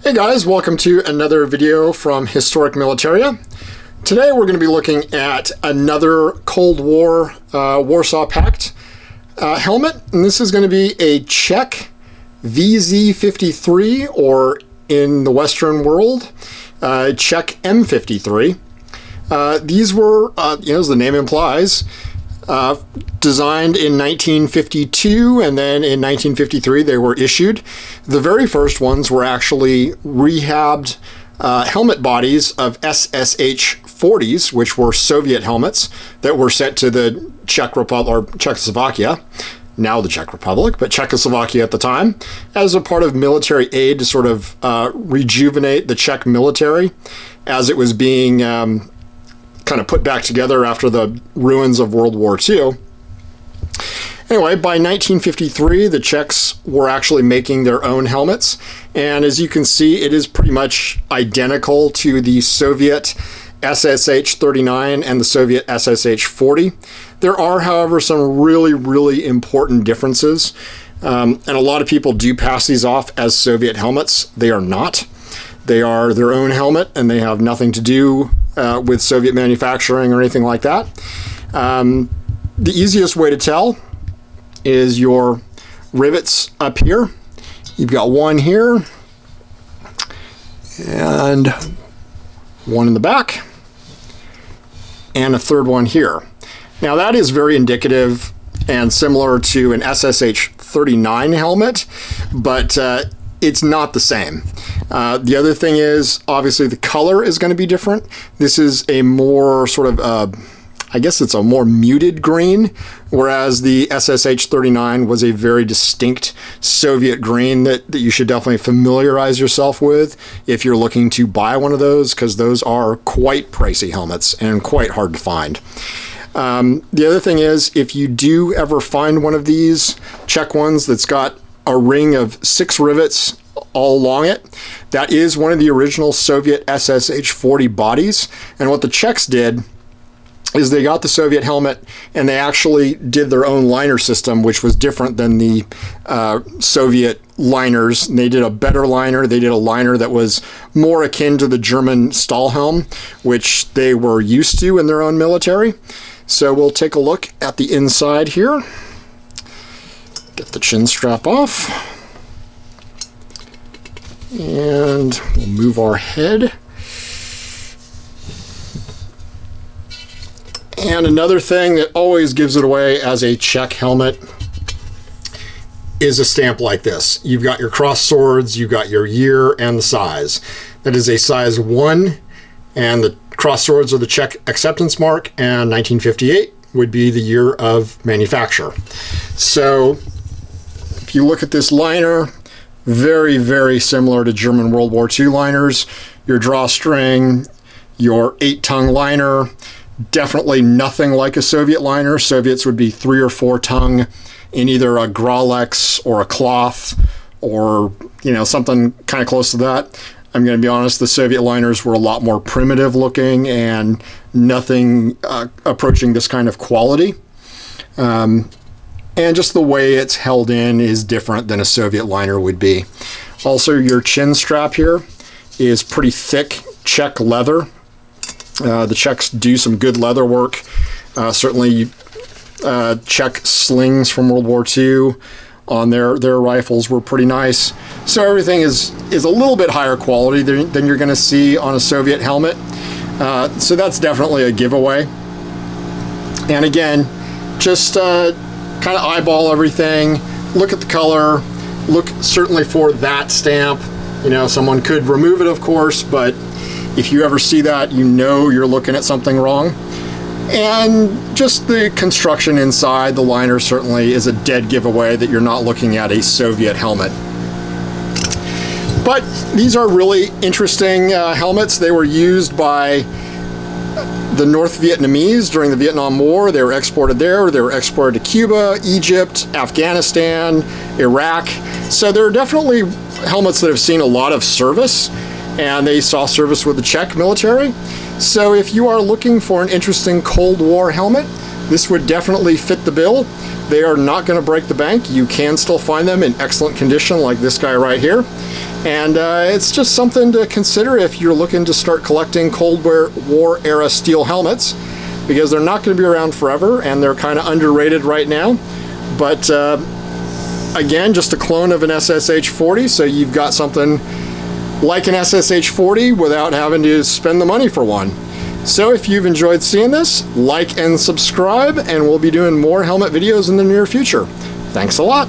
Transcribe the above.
Hey guys, welcome to another video from Historic Militaria. Today we're going to be looking at another Cold War Warsaw Pact helmet, and this is going to be a Czech VZ53, or in the Western world, Czech M53. These were, as the name implies, designed in 1952, and then in 1953 they were issued. The very first ones were actually rehabbed helmet bodies of SSH-40s, which were Soviet helmets that were sent to the Czech Republic, or Czechoslovakia, now the Czech Republic, but Czechoslovakia at the time, as a part of military aid to sort of rejuvenate the Czech military as it was being kind of put back together after the ruins of World War II. Anyway, by 1953, the Czechs were actually making their own helmets, and as you can see, it is pretty much identical to the Soviet SSH-39 and the Soviet SSH-40. There are, however, some really important differences, and a lot of people do pass these off as Soviet helmets. They are not. They are their own helmet, and they have nothing to do with Soviet manufacturing or anything like that. The easiest way to tell is your rivets up here. You've got one here and one in the back and a third one here. Now that is very indicative and similar to an SSH-39 helmet, but it's not the same. The other thing is, obviously, the color is going to be different. This is a more sort of, I guess it's a more muted green, whereas the SSH-39 was a very distinct Soviet green that you should definitely familiarize yourself with if you're looking to buy one of those, because those are quite pricey helmets and quite hard to find. The other thing is, if you do ever find one of these Czech ones that's got a ring of 6 rivets all along it, that is one of the original Soviet SSH-40 bodies. And what the Czechs did is they got the Soviet helmet and they actually did their own liner system, which was different than the Soviet liners. And they did a better liner. They did a liner that was more akin to the German Stahlhelm, which they were used to in their own military. So we'll take a look at the inside here. Get the chin strap off. And we'll move our head. And another thing that always gives it away as a Czech helmet is a stamp like this. You've got your cross swords, you've got your year and the size. That is a size 1, and the cross swords are the Czech acceptance mark, and 1958 would be the year of manufacture. So if you look at this liner, very similar to German World War II liners. Your drawstring, your 8-tongue liner, definitely nothing like a Soviet liner. Soviets would be 3 or 4 tongue in either a Gralex or a cloth, or something kind of close to that. I'm going to be honest, the Soviet liners were a lot more primitive looking and nothing approaching this kind of quality. And just the way it's held in is different than a Soviet liner would be. Also, your chin strap here is pretty thick Czech leather. The Czechs do some good leather work. Certainly, Czech slings from World War II on their rifles were pretty nice. So everything is a little bit higher quality than you're going to see on a Soviet helmet. So that's definitely a giveaway. And again, just kind of eyeball everything, look at the color, look certainly for that stamp. Someone could remove it, of course, but if you ever see that, you're looking at something wrong. And just the construction inside the liner certainly is a dead giveaway that you're not looking at a Soviet helmet. But these are really interesting helmets. They were used by the North Vietnamese during the Vietnam War. They were exported there. They were exported to Cuba, Egypt, Afghanistan, Iraq. So there are definitely helmets that have seen a lot of service, and they saw service with the Czech military. So if you are looking for an interesting Cold War helmet, this would definitely fit the bill. they are not going to break the bank. You can still find them in excellent condition, like this guy right here. And it's just something to consider if you're looking to start collecting Cold War era steel helmets, because they're not going to be around forever and they're kind of underrated right now. But again, just a clone of an SSH-40, so you've got something like an SSH-40 without having to spend the money for one. So if you've enjoyed seeing this, like and subscribe, and we'll be doing more helmet videos in the near future. Thanks a lot.